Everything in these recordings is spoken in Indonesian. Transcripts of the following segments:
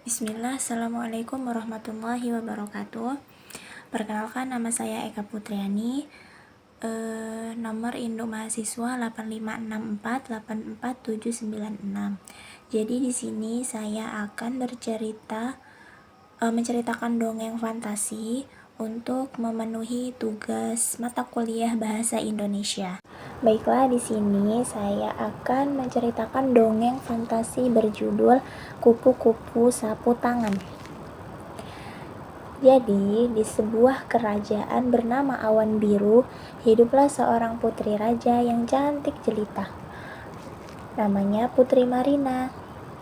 Bismillah, Assalamualaikum warahmatullahi wabarakatuh. Perkenalkan, nama saya Eka Putriani, nomor induk mahasiswa 856484796. Jadi di sini saya akan menceritakan dongeng fantasi untuk memenuhi tugas mata kuliah Bahasa Indonesia. Baiklah, di sini saya akan menceritakan dongeng fantasi berjudul Kupu-kupu Sapu Tangan. Jadi, di sebuah kerajaan bernama Awan Biru, hiduplah seorang putri raja yang cantik jelita. Namanya Putri Marina.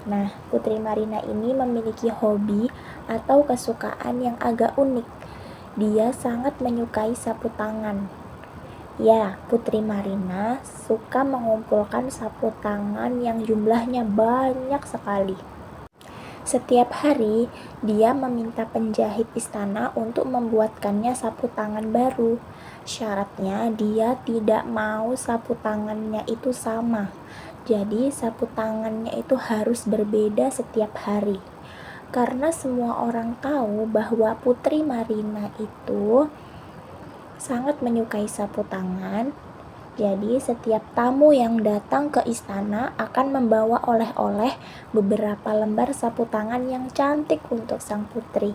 Nah, Putri Marina ini memiliki hobi atau kesukaan yang agak unik. Dia sangat menyukai sapu tangan. Ya, Putri Marina suka mengumpulkan sapu tangan yang jumlahnya banyak sekali. Setiap hari, dia meminta penjahit istana untuk membuatkannya sapu tangan baru. Syaratnya, dia tidak mau sapu tangannya itu sama. Jadi, sapu tangannya itu harus berbeda setiap hari. Karena semua orang tahu bahwa Putri Marina itu sangat menyukai sapu tangan, jadi setiap tamu yang datang ke istana akan membawa oleh-oleh beberapa lembar sapu tangan yang cantik untuk sang putri.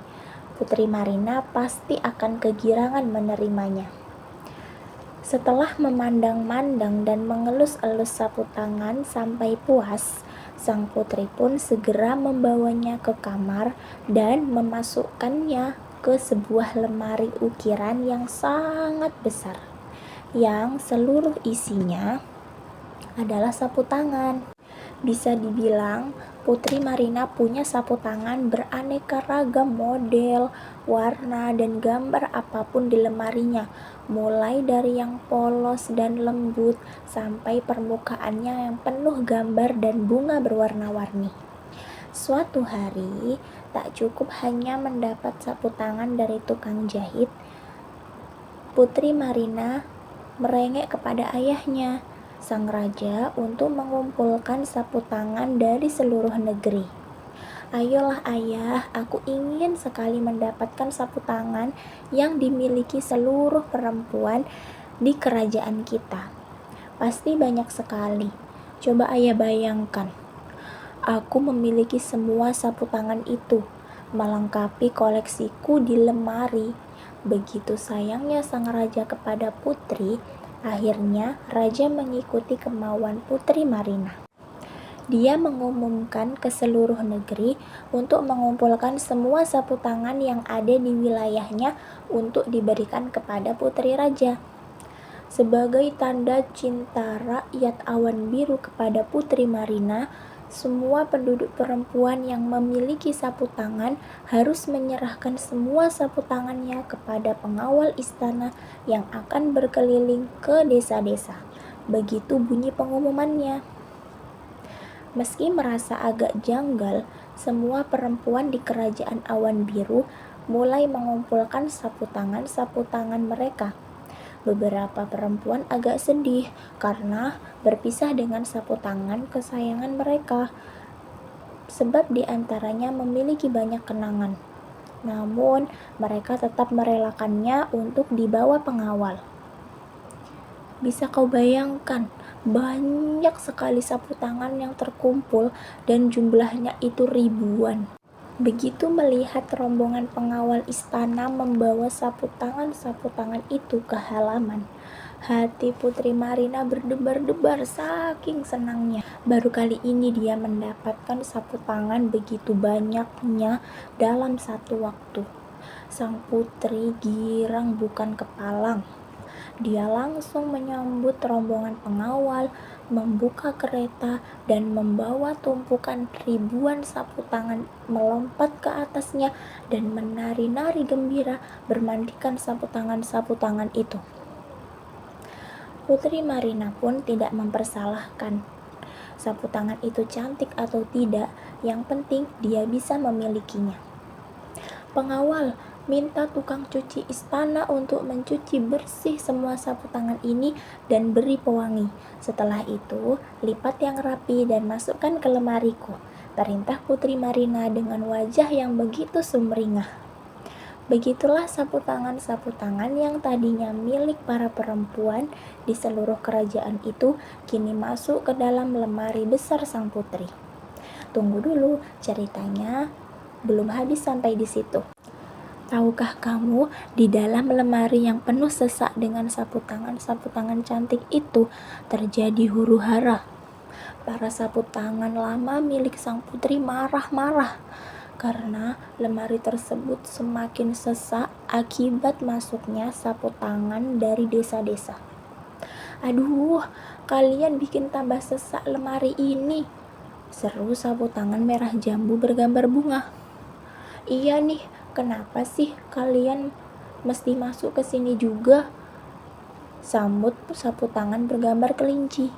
Putri Marina pasti akan kegirangan menerimanya. Setelah memandang-mandang dan mengelus-elus sapu tangan sampai puas, sang putri pun segera membawanya ke kamar dan memasukkannya ke sebuah lemari ukiran yang sangat besar, yang seluruh isinya adalah sapu tangan. Bisa dibilang, Putri Marina punya sapu tangan beraneka ragam model, warna, dan gambar apapun di lemarinya, mulai dari yang polos dan lembut sampai permukaannya yang penuh gambar dan bunga berwarna-warni. Suatu hari, tak cukup hanya mendapat sapu tangan dari tukang jahit, Putri Marina merengek kepada ayahnya, sang raja, untuk mengumpulkan sapu tangan dari seluruh negeri. Ayolah ayah, aku ingin sekali mendapatkan sapu tangan yang dimiliki seluruh perempuan di kerajaan kita. Pasti banyak sekali. Coba ayah bayangkan, aku memiliki semua sapu tangan itu, melengkapi koleksiku di lemari. Begitu sayangnya sang raja kepada putri, akhirnya raja mengikuti kemauan Putri Marina. Dia mengumumkan ke seluruh negeri untuk mengumpulkan semua sapu tangan yang ada di wilayahnya untuk diberikan kepada putri raja. Sebagai tanda cinta rakyat Awan Biru kepada Putri Marina, semua penduduk perempuan yang memiliki sapu tangan harus menyerahkan semua sapu tangannya kepada pengawal istana yang akan berkeliling ke desa-desa. Begitu bunyi pengumumannya. Meski merasa agak janggal, semua perempuan di kerajaan Awan Biru mulai mengumpulkan sapu tangan mereka. Beberapa perempuan agak sedih karena berpisah dengan sapu tangan kesayangan mereka, sebab di antaranya memiliki banyak kenangan. Namun, mereka tetap merelakannya untuk dibawa pengawal. Bisa kau bayangkan, banyak sekali sapu tangan yang terkumpul dan jumlahnya itu ribuan. Begitu melihat rombongan pengawal istana membawa sapu tangan itu ke halaman, hati Putri Marina berdebar-debar saking senangnya. Baru kali ini dia mendapatkan sapu tangan begitu banyaknya dalam satu waktu. Sang putri girang bukan kepalang. Dia langsung menyambut rombongan pengawal, membuka kereta, dan membawa tumpukan ribuan sapu tangan melompat ke atasnya dan menari-nari gembira bermandikan sapu tangan itu. Putri Marina pun tidak mempersalahkan sapu tangan itu cantik atau tidak, yang penting dia bisa memilikinya. Pengawal, minta tukang cuci istana untuk mencuci bersih semua sapu tangan ini dan beri pewangi. Setelah itu, lipat yang rapi dan masukkan ke lemariku. perintah Putri Marina dengan wajah yang begitu sumringah. Begitulah sapu tangan yang tadinya milik para perempuan di seluruh kerajaan itu kini masuk ke dalam lemari besar sang putri. Tunggu dulu, ceritanya belum habis sampai di situ. Tahukah kamu, di dalam lemari yang penuh sesak dengan sapu tangan cantik itu terjadi huru-hara. Para sapu tangan lama milik sang putri marah-marah karena lemari tersebut semakin sesak akibat masuknya sapu tangan dari desa-desa. Aduh, kalian bikin tambah sesak lemari ini, seru sapu tangan merah jambu bergambar bunga. Iya nih, kenapa sih kalian mesti masuk ke sini juga? Sambut sapu tangan bergambar kelinci.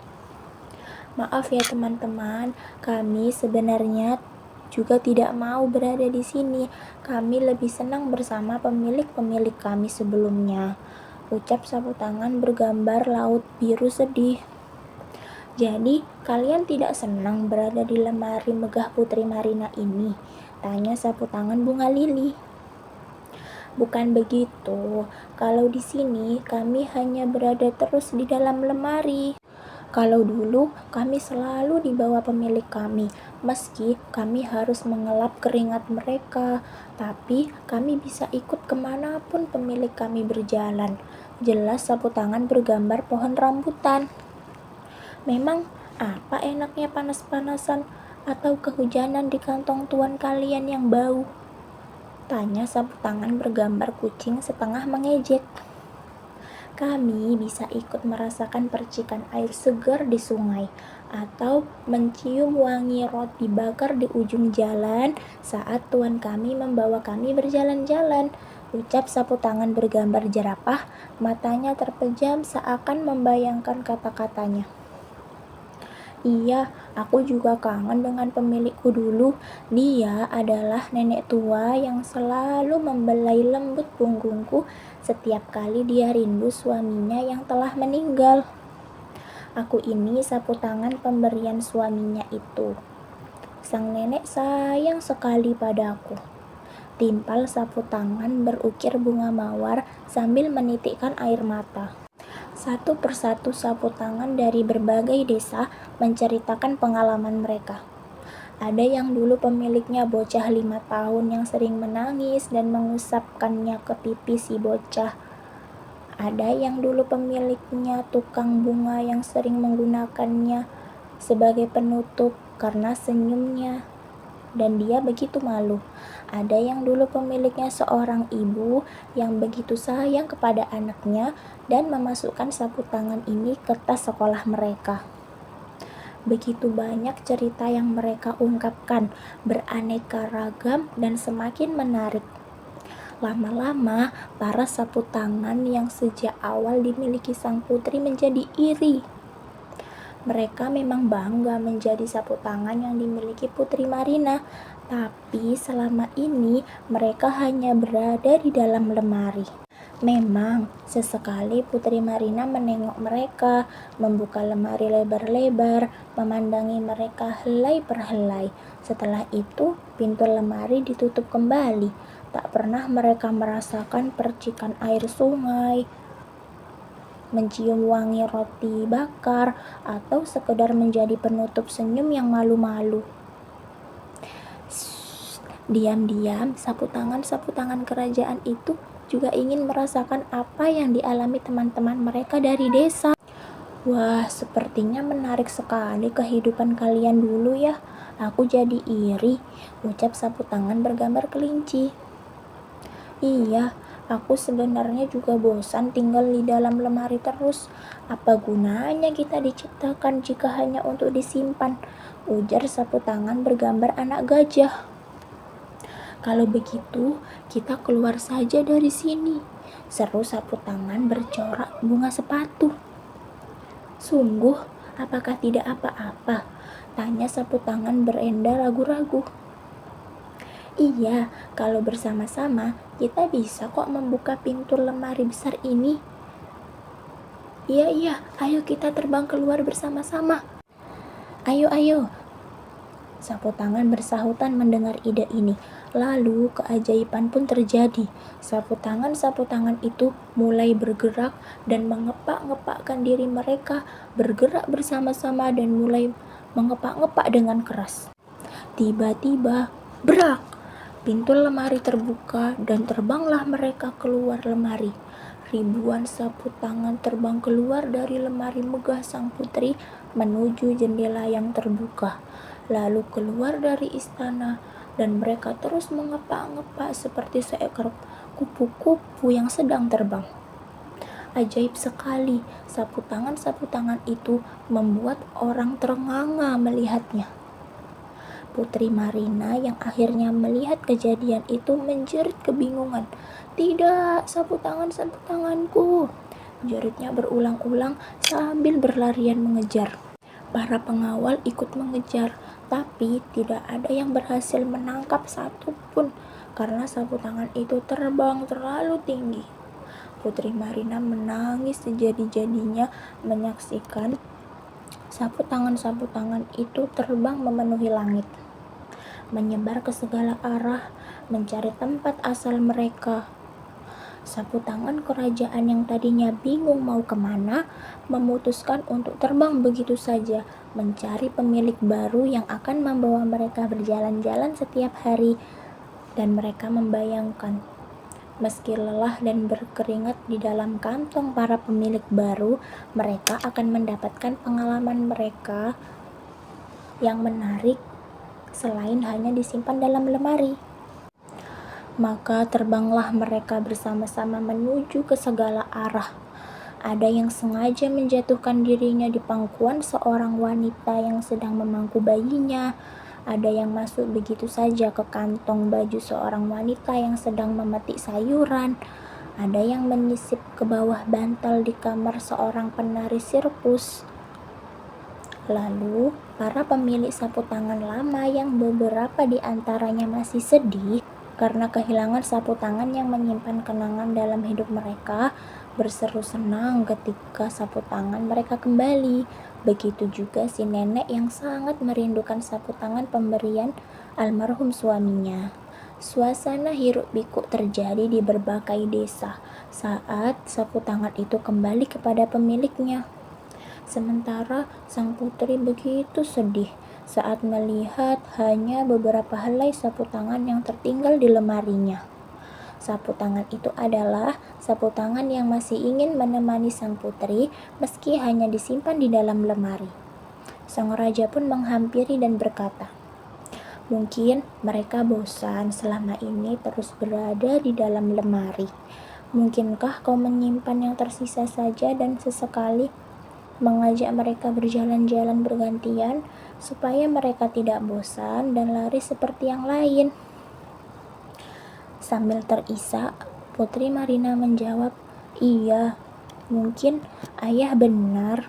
Maaf ya teman-teman, kami sebenarnya juga tidak mau berada di sini. Kami lebih senang bersama pemilik-pemilik kami sebelumnya. Ucap sapu tangan bergambar laut biru sedih. Jadi, kalian tidak senang berada di lemari megah Putri Marina ini? Tanya sapu tangan bunga lili. Bukan begitu. Kalau di sini kami hanya berada terus di dalam lemari. Kalau dulu kami selalu dibawa pemilik kami, meski kami harus mengelap keringat mereka, tapi kami bisa ikut kemanapun pemilik kami berjalan. Jelas sapu tangan bergambar pohon rambutan. Memang apa enaknya panas-panasan atau kehujanan di kantong tuan kalian yang bau? Tanya sapu tangan bergambar kucing setengah mengejek. Kami bisa ikut merasakan percikan air segar di sungai atau mencium wangi roti bakar di ujung jalan saat tuan kami membawa kami berjalan-jalan. Ucap sapu tangan bergambar jerapah, matanya terpejam seakan membayangkan kata-katanya. Iya, aku juga kangen dengan pemilikku dulu. Dia adalah nenek tua yang selalu membelai lembut punggungku setiap kali dia rindu suaminya yang telah meninggal. Aku ini sapu tangan pemberian suaminya itu. Sang nenek sayang sekali padaku. Timpal sapu tangan berukir bunga mawar sambil menitikkan air mata. Satu persatu sapu tangan dari berbagai desa menceritakan pengalaman mereka. Ada yang dulu pemiliknya bocah 5 tahun yang sering menangis dan mengusapkannya ke pipi si bocah. Ada yang dulu pemiliknya tukang bunga yang sering menggunakannya sebagai penutup karena senyumnya dan dia begitu malu. Ada yang dulu pemiliknya seorang ibu yang begitu sayang kepada anaknya dan memasukkan sapu tangan ini ke tas sekolah mereka. Begitu banyak cerita yang mereka ungkapkan, beraneka ragam dan semakin menarik. Lama-lama, para sapu tangan yang sejak awal dimiliki sang putri menjadi iri. Mereka memang bangga menjadi sapu tangan yang dimiliki Putri Marina, tapi selama ini mereka hanya berada di dalam lemari. Memang, sesekali Putri Marina menengok mereka, membuka lemari lebar-lebar, memandangi mereka helai per helai. Setelah itu, pintu lemari ditutup kembali. Tak pernah mereka merasakan percikan air sungai, mencium wangi roti bakar, atau sekedar menjadi penutup senyum yang malu-malu. Diam-diam, sapu tangan kerajaan itu juga ingin merasakan apa yang dialami teman-teman mereka dari desa. Wah, sepertinya menarik sekali kehidupan kalian dulu ya. Aku jadi iri, ucap sapu tangan bergambar kelinci. Iya, aku sebenarnya juga bosan tinggal di dalam lemari terus. Apa gunanya kita diciptakan jika hanya untuk disimpan? Ujar sapu tangan bergambar anak gajah. Kalau begitu, kita keluar saja dari sini, seru sapu tangan bercorak bunga sepatu. Sungguh, apakah tidak apa-apa? Tanya sapu tangan berenda ragu-ragu. Iya, kalau bersama-sama kita bisa kok membuka pintu lemari besar ini. Iya, ayo kita terbang keluar bersama-sama. Ayo. Sapu tangan bersahutan mendengar ide ini. Lalu keajaiban pun terjadi. Sapu tangan itu mulai bergerak dan mengepak-ngepakkan diri mereka, bergerak bersama-sama dan mulai mengepak-ngepak dengan keras. Tiba-tiba, brak! Pintu lemari terbuka dan terbanglah mereka keluar lemari. Ribuan sapu tangan terbang keluar dari lemari megah sang putri menuju jendela yang terbuka, lalu keluar dari istana, dan mereka terus mengepak-ngepak seperti seekor kupu-kupu yang sedang terbang. Ajaib sekali, sapu tangan itu membuat orang ternganga melihatnya. Putri Marina yang akhirnya melihat kejadian itu menjerit kebingungan. "Tidak, sapu tanganku!" jeritnya berulang-ulang sambil berlarian mengejar. Para pengawal ikut mengejar, tapi tidak ada yang berhasil menangkap satu pun karena sapu tangan itu terbang terlalu tinggi. Putri Marina menangis sejadi-jadinya menyaksikan sapu tangan itu terbang memenuhi langit, menyebar ke segala arah, mencari tempat asal mereka. Sapu tangan kerajaan yang tadinya bingung mau kemana, memutuskan untuk terbang begitu saja, mencari pemilik baru yang akan membawa mereka berjalan-jalan setiap hari. Dan mereka membayangkan, meski lelah dan berkeringat di dalam kantong para pemilik baru, mereka akan mendapatkan pengalaman mereka yang menarik selain hanya disimpan dalam lemari. Maka terbanglah mereka bersama-sama menuju ke segala arah. Ada yang sengaja menjatuhkan dirinya di pangkuan seorang wanita yang sedang memangku bayinya. Ada yang masuk begitu saja ke kantong baju seorang wanita yang sedang memetik sayuran. Ada yang menyisip ke bawah bantal di kamar seorang penari sirkus. Lalu, para pemilik sapu tangan lama yang beberapa di antaranya masih sedih karena kehilangan sapu tangan yang menyimpan kenangan dalam hidup mereka, berseru senang ketika sapu tangan mereka kembali. Begitu juga si nenek yang sangat merindukan sapu tangan pemberian almarhum suaminya. Suasana hiruk-pikuk terjadi di berbagai desa saat sapu tangan itu kembali kepada pemiliknya. Sementara sang putri begitu sedih saat melihat hanya beberapa helai sapu tangan yang tertinggal di lemarinya. Sapu tangan itu adalah sapu tangan yang masih ingin menemani sang putri meski hanya disimpan di dalam lemari. Sang raja pun menghampiri dan berkata, "Mungkin mereka bosan selama ini terus berada di dalam lemari. Mungkinkah kau menyimpan yang tersisa saja dan sesekali mengajak mereka berjalan-jalan bergantian supaya mereka tidak bosan dan lari seperti yang lain?" Sambil terisak, Putri Marina menjawab, "Iya, mungkin ayah benar.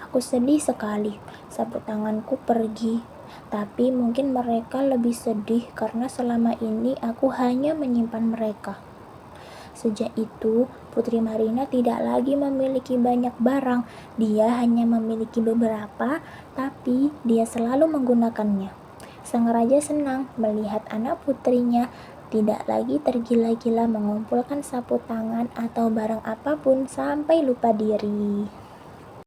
Aku sedih sekali, sapu tanganku pergi. Tapi mungkin mereka lebih sedih karena selama ini aku hanya menyimpan mereka." Sejak itu, Putri Marina tidak lagi memiliki banyak barang. Dia hanya memiliki beberapa, tapi dia selalu menggunakannya. Sang raja senang melihat anak putrinya tidak lagi tergila-gila mengumpulkan sapu tangan atau barang apapun sampai lupa diri.